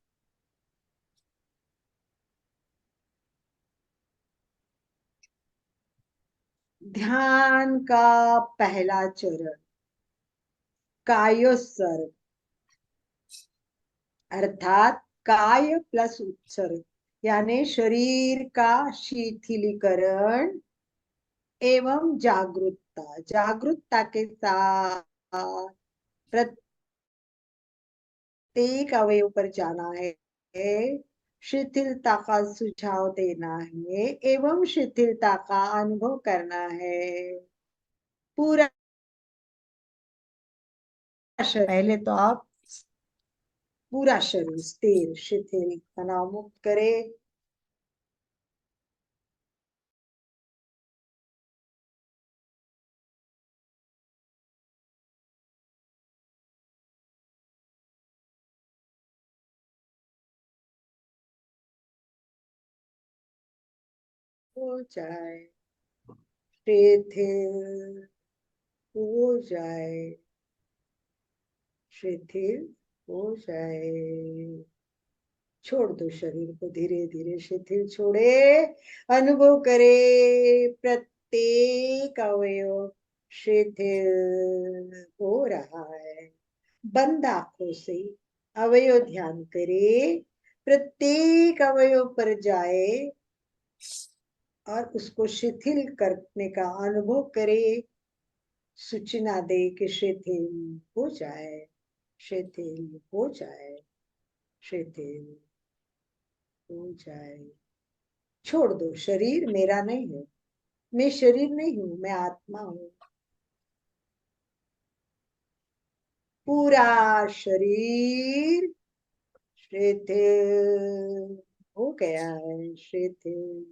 ध्यान का पहला चरण कायोत्सर्ग, अर्थात काय प्लस उत्सर्ग, यानी शरीर का शिथिलीकरण एवं जागरूकता। जागरूकता के साथ प्रत्येक अवयव पर जाना है, शिथिलता का सुझाव देना है एवं शिथिलता का अनुभव करना है। पूरा शरीर, पहले तो आप पूरा शरीर स्थिर शिथिल तनाव मुक्त करे। हो जाए शिथिल, हो जाए शिथिल, हो जाए। छोड़ दो शरीर को, धीरे धीरे शिथिल छोड़े। अनुभव करे प्रत्येक अवयव शिथिल हो रहा है। बंद आंखों से अवयव ध्यान करे, प्रत्येक अवयव पर जाए और उसको शिथिल करने का अनुभव करे, सूचना दे कि शिथिल हो जाए, शिथिल हो जाए, शिथिल हो जाए। छोड़ दो, शरीर मेरा नहीं है, मैं शरीर नहीं हूं, मैं आत्मा हूं। पूरा शरीर शिथिल हो गया है, शिथिल,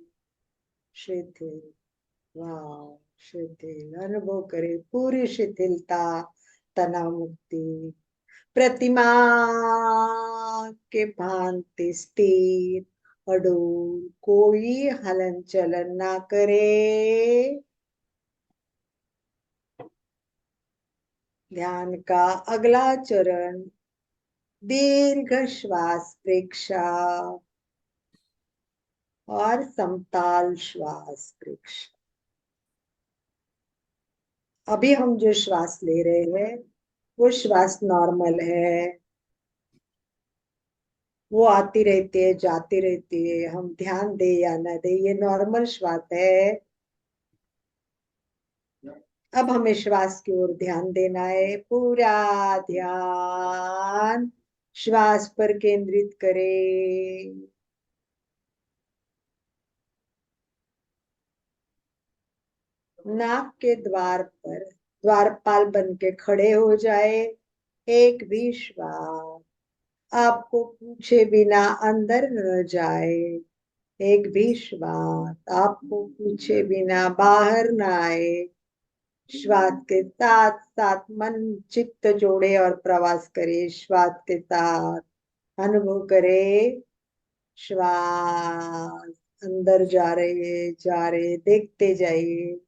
शिथिल। वाह, शिथिल अनुभव करे, पूरी शिथिलता, तनाव मुक्ति। प्रतिमा के भांति स्थिर अडोल, कोई हलन चलन ना करे। ध्यान का अगला चरण, दीर्घ श्वास प्रेक्षा और समताल श्वास प्रेक्षा। अभी हम जो श्वास ले रहे हैं वो श्वास नॉर्मल है, वो आती रहती है, जाती रहती है, हम ध्यान दे या ना दे, ये नॉर्मल श्वास है। अब हमें श्वास की ओर ध्यान देना है, पूरा ध्यान श्वास पर केंद्रित करें। नाक के द्वार पर द्वारपाल बन के खड़े हो जाए। एक भी श्वास आपको पूछे बिना अंदर न जाए, एक भी श्वास आपको पूछे बिना बाहर न आए। श्वास के साथ साथ मन चित्त जोड़े और प्रवास करे, श्वास के साथ अनुभव करे। श्वास अंदर जा रहे, जा रहे, देखते जाइए।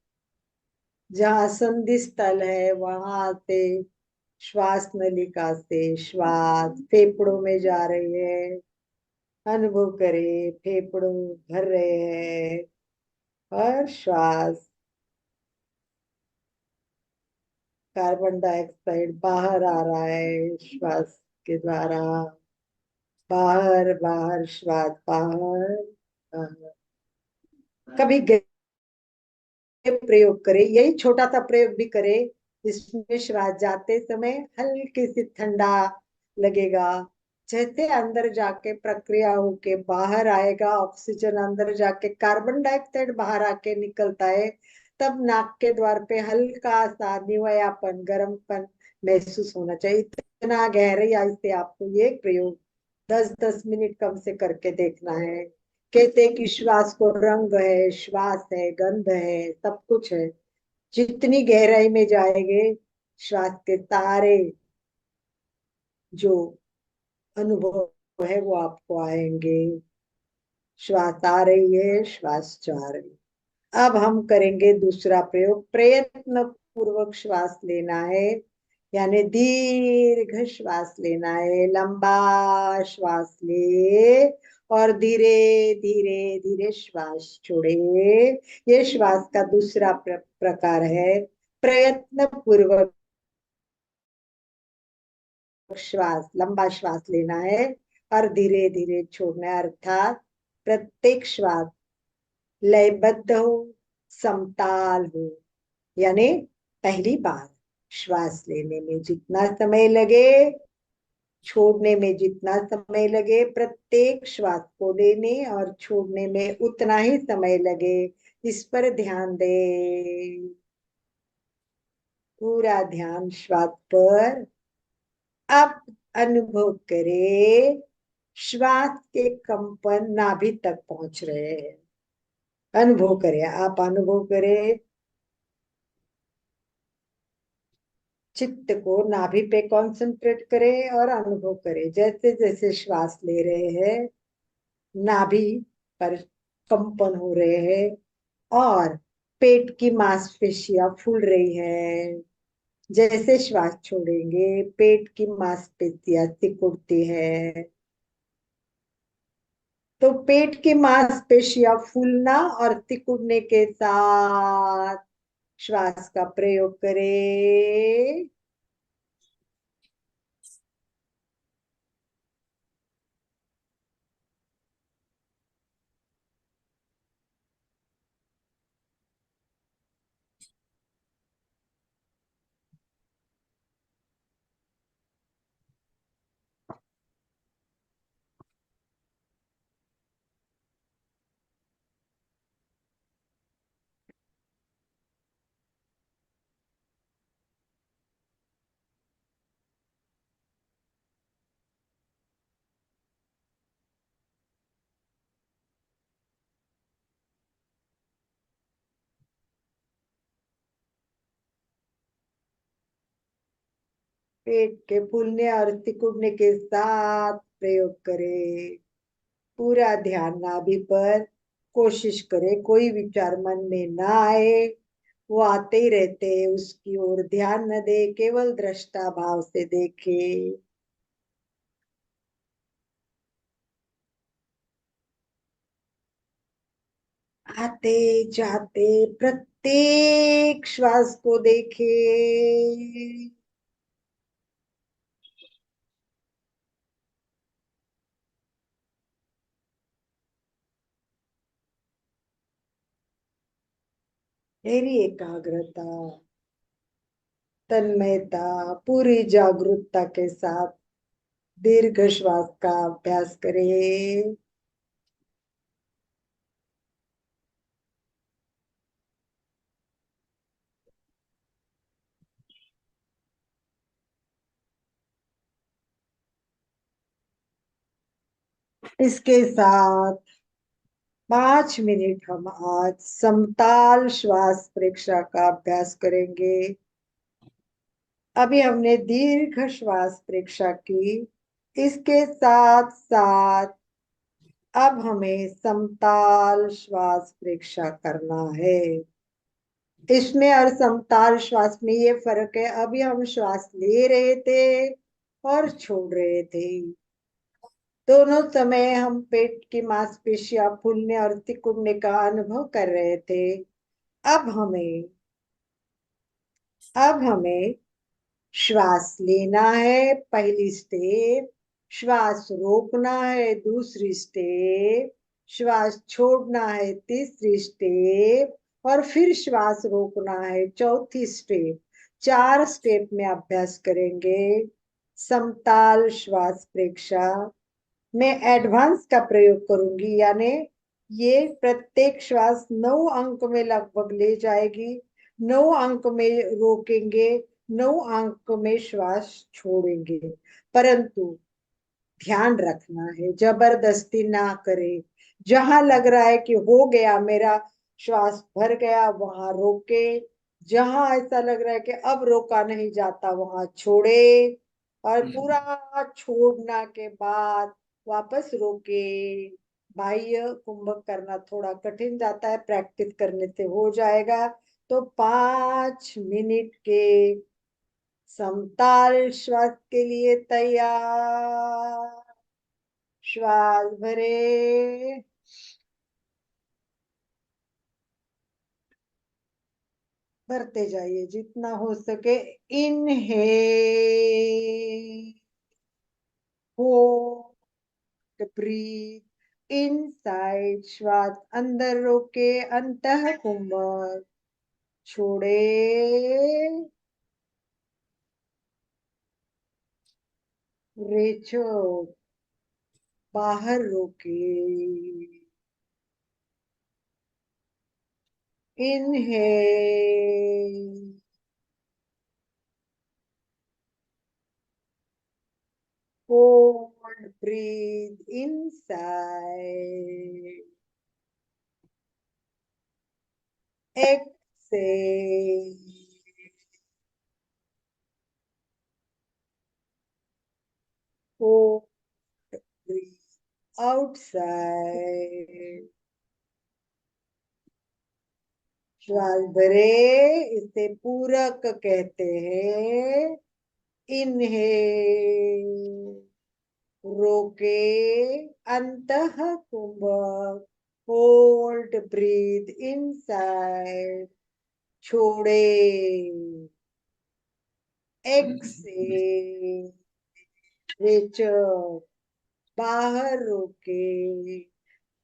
जहाँ संधि स्थल है वहां से श्वास नलिका से श्वास फेफड़ों में जा रही है, अनुभव करे, फेफड़ों भर रहे हैं और श्वास, कार्बन डाइऑक्साइड बाहर आ रहा है श्वास के द्वारा। बाहर बाहर श्वास बाहर बाहर। कभी प्रयोग करे, यही छोटा सा प्रयोग भी करे। इसमें श्वास जाते समय हल्की सी ठंडा लगेगा, जैसे अंदर जाके प्रक्रिया होके बाहर आएगा, ऑक्सीजन अंदर जाके कार्बन डाइऑक्साइड बाहर आके निकलता है, तब नाक के द्वार पे हल्का सा निवयापन, गर्मपन महसूस होना चाहिए। इतना गहराई से आपको ये प्रयोग 10-10 मिनट कम से करके देखना है। कहते हैं कि श्वास को रंग है, श्वास है, गंध है, सब कुछ है। जितनी गहराई में जाएंगे, श्वास के सारे जो अनुभव है वो आपको आएंगे। श्वास आ रही है, श्वास जा रही है। अब हम करेंगे दूसरा प्रयोग, प्रयत्न पूर्वक श्वास लेना है, यानी दीर्घ श्वास लेना है। लंबा श्वास ले और धीरे धीरे धीरे श्वास छोड़े। ये श्वास का दूसरा प्रकार है। प्रयत्न पूर्वक श्वास, लंबा श्वास लेना है और धीरे धीरे छोड़ना है, अर्थात प्रत्येक श्वास लयबद्ध हो, समताल हो। यानी पहली बार श्वास लेने में जितना समय लगे, छोड़ने में जितना समय लगे, प्रत्येक श्वास को लेने और छोड़ने में उतना ही समय लगे, इस पर ध्यान दे। पूरा ध्यान श्वास पर। अब अनुभव करे, श्वास के कंपन नाभि तक पहुंच रहे हैं। अनुभव करें, आप अनुभव करें। चित्त को नाभि पे कंसंट्रेट करें और अनुभव करें, जैसे जैसे श्वास ले रहे हैं नाभि पर कंपन हो रहे हैं और पेट की मांसपेशियां फूल रही है। जैसे श्वास छोड़ेंगे पेट की मांसपेशियां सिकुड़ती है। तो पेट की मांसपेशियां फूलना और सिकुड़ने के साथ श्वास का प्रयोग करें। पेट के फूलने और सिकुड़ने के साथ प्रयोग करें। पूरा ध्यान नाभि पर। कोशिश करें कोई विचार मन में ना आए, वो आते ही रहते हैं, उसकी ओर ध्यान न दे, केवल दृष्टा भाव से देखे। आते जाते प्रत्येक श्वास को देखे। गहरी एकाग्रता, तन्मयता, पूरी जागरूकता के साथ दीर्घ श्वास का अभ्यास करें। इसके साथ 5 मिनट हम आज समताल श्वास परीक्षा का अभ्यास करेंगे। अभी हमने दीर्घ श्वास परीक्षा की, इसके साथ साथ अब हमें समताल श्वास परीक्षा करना है। इसमें और समताल श्वास में ये फर्क है, अभी हम श्वास ले रहे थे और छोड़ रहे थे। दोनों समय हम पेट की मांसपेशियां फूलने और सिकुड़ने का अनुभव कर रहे थे। अब हमें अब हमें श्वास लेना है, पहली स्टेप। श्वास रोकना है, दूसरी स्टेप। श्वास छोड़ना है, तीसरी स्टेप। और फिर श्वास रोकना है, चौथी स्टेप। 4 स्टेप में अभ्यास करेंगे समताल श्वास प्रेक्षा। मैं एडवांस का प्रयोग करूंगी, यानी ये प्रत्येक श्वास 9 अंक में लगभग ले जाएगी। 9 अंक में रोकेंगे, 9 अंक में श्वास छोड़ेंगे। परंतु ध्यान रखना है, जबरदस्ती ना करे। जहां लग रहा है कि हो गया मेरा, श्वास भर गया, वहां रोके। जहां ऐसा लग रहा है कि अब रोका नहीं जाता, वहां छोड़े। और पूरा छोड़ना के बाद वापस रोके। बाह्य कुंभक करना थोड़ा कठिन जाता है, प्रैक्टिस करने से हो जाएगा। तो 5 मिनट के समताल श्वास के लिए तैयार। श्वास भरे, भरते जाइए जितना हो सके। Inhale, hold, breathe inside. श्वास अंदर रोके, अंतः कुंभक छोड़े। रेचो, बाहर रोके। इनहेल, hold, breathe inside. Exhale. Hold, breathe outside. श्वास भरे, इसे पूरक कहते हैं। इनहेल, रोके, अंतः कुंभक। होल्ड, ब्रीथ इनसाइड, छोड़े। एक्सेल, रेचक, बाहर रोके।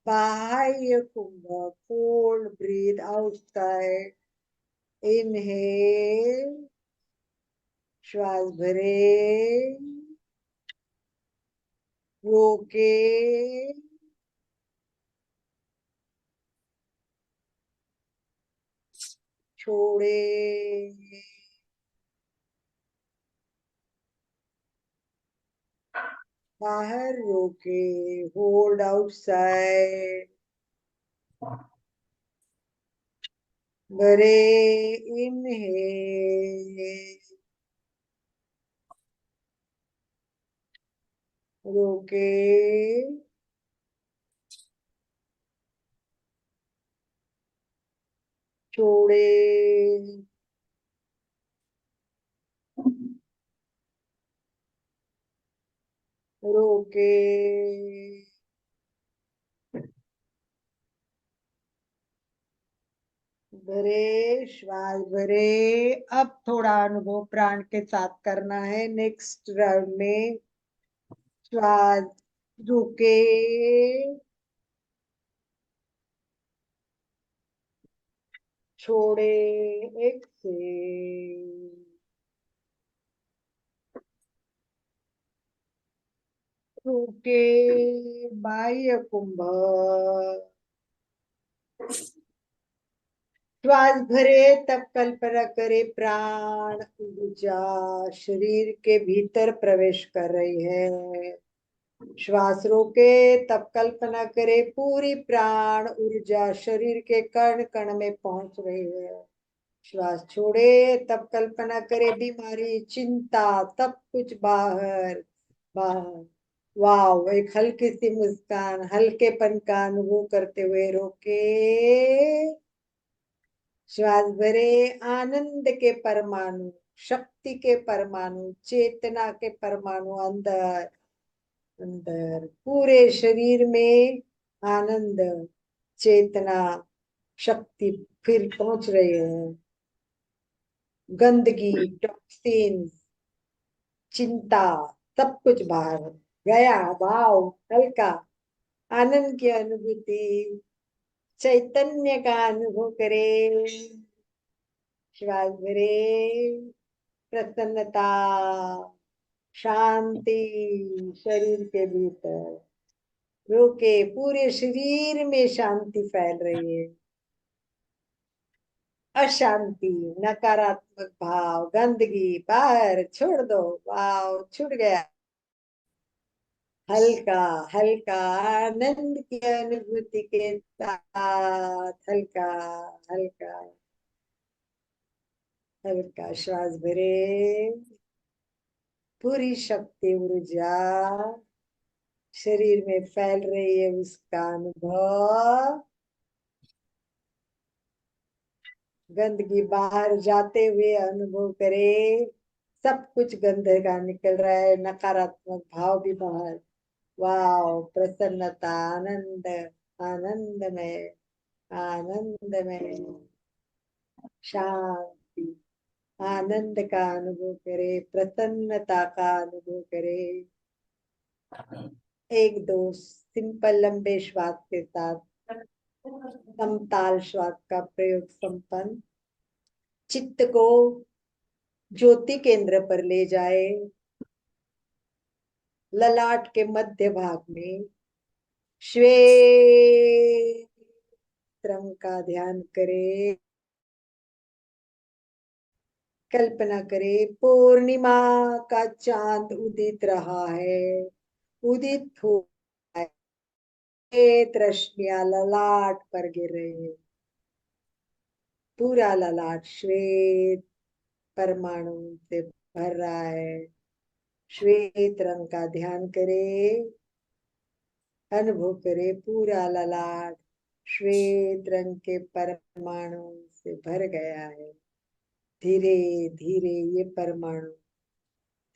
बाह्य कुंभक, होल्ड, ब्रीथ आउटसाइड। इनहेल, श्वास भरे, रोके, छोड़े। बाहर रोके, होल्ड आउटसाइड। भरे, इनहेल, रोके, छोड़े, रोके, भरे, श्वास भरे। अब थोड़ा अनुभव प्राण के साथ करना है नेक्स्ट राउंड में। श्वास रोके, छोड़े, एक से, रोके, बाह्य कुंभ, श्वास भरे तब कल्पना करे प्राण ऊर्जा शरीर के भीतर प्रवेश कर रही है। श्वास रोके तब कल्पना करे पूरी प्राण ऊर्जा शरीर के कण कण में पहुंच रही है। श्वास छोड़े तब कल्पना करे बीमारी, चिंता, सब कुछ बाहर बाहर। वाह, एक हल्की सी मुस्कान, हल्केपन का अनुभव करते हुए रोके, श्वास भरे, आनंद के परमाणु, शक्ति के परमाणु, चेतना के परमाणु अंदर अंदर पूरे शरीर में आनंद, चेतना, शक्ति फिर पहुंच रहे हैं। गंदगी, टॉक्सिन, चिंता, सब कुछ बाहर गया। भाव हल्का, आनंद की अनुभूति, चैतन्य का अनुभव करे। श्वास भरे, प्रसन्नता, शांति शरीर के भीतर। रोके, पूरे शरीर में शांति फैल रही है। अशांति, नकारात्मक भाव, गंदगी बाहर छोड़ दो। वाव, छूट गया। हल्का हल्का आनंद की अनुभूति के साथ हल्का हल्का हल्का श्वास भरे, पूरी शक्ति ऊर्जा शरीर में फैल रही है, उसका अनुभव। गंदगी बाहर जाते हुए अनुभव करे। सब कुछ गंदे का निकल रहा है, नकारात्मक भाव भी बाहर। वाह, प्रसन्नता, आनंद, आनंद में, आनंद में, शांति, आनंद का अनुभव करे, प्रसन्नता का अनुभव करे। एक दो सिंपल लंबे श्वास के साथ समताल श्वास का प्रयोग संपन्न। चित्त को ज्योति केंद्र पर ले जाए, ललाट के मध्य भाग में श्वेत रंग का ध्यान करे। कल्पना करे पूर्णिमा का चांद उदित रहा है, उदित हो श्वेत रश्मियां ललाट पर गिर रही है। पूरा ललाट श्वेत परमाणु से भर रहा है। श्वेत रंग का ध्यान करे, अनुभव करे पूरा ललाट श्वेत रंग के परमाणु से भर गया है। धीरे धीरे ये परमाणु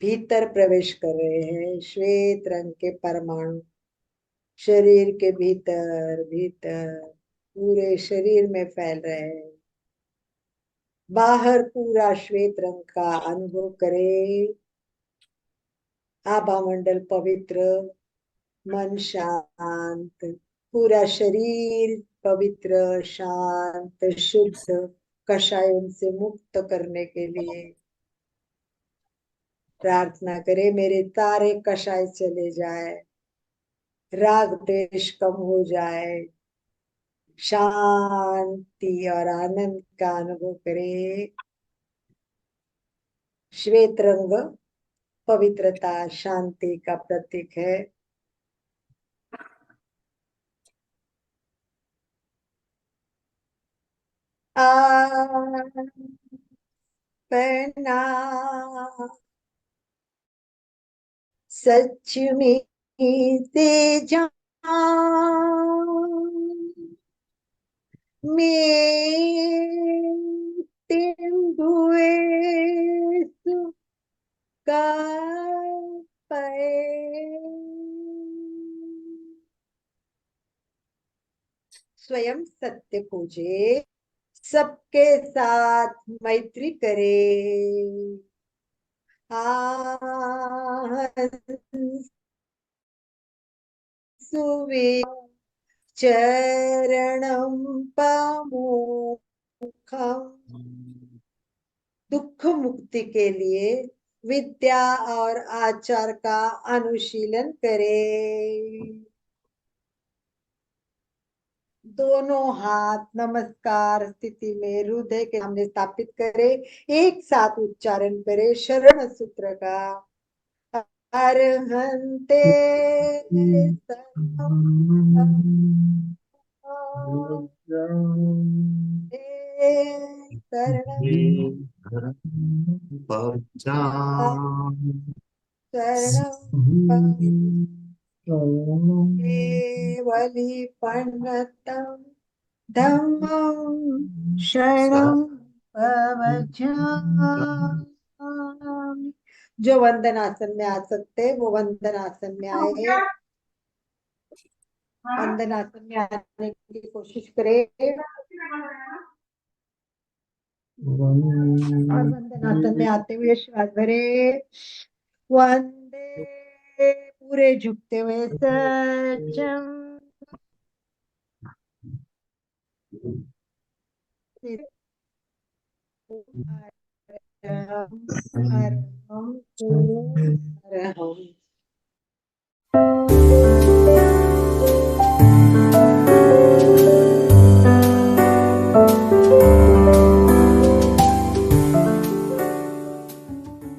भीतर प्रवेश कर रहे हैं। श्वेत रंग के परमाणु शरीर के भीतर भीतर पूरे शरीर में फैल रहे हैं। बाहर पूरा श्वेत रंग का अनुभव करे। आभा मंडल पवित्र, मन शांत, पूरा शरीर पवित्र, शांत, शुद्ध, कषायों से मुक्त करने के लिए प्रार्थना करे। मेरे सारे कषाय चले जाए, राग द्वेष कम हो जाए, शांति और आनंद का अनुभव करे। श्वेत रंग पवित्रता, शांति का प्रतीक है। पहना सच में से जान में तेंदुए सुका स्वयं सत्य खोजे, सबके साथ मैत्री करे, सुवे चरणम पामुखम। दुख मुक्ति के लिए विद्या और आचार का अनुशीलन करें। दोनों हाथ नमस्कार स्थिति में हृदय के सामने स्थापित करें। एक साथ उच्चारण करें शरण सूत्र का। अरहंते केवली पन्नतम धम्मं शरणं प्रवज्झामि। जो वंदनासन में आ सकते हैं वो वंदनासन में आए। वंदनासन में आने की कोशिश करें और वंदनासन में आते हुए श्वास भरे। वंदे पूरे झुकते हुए सज्जन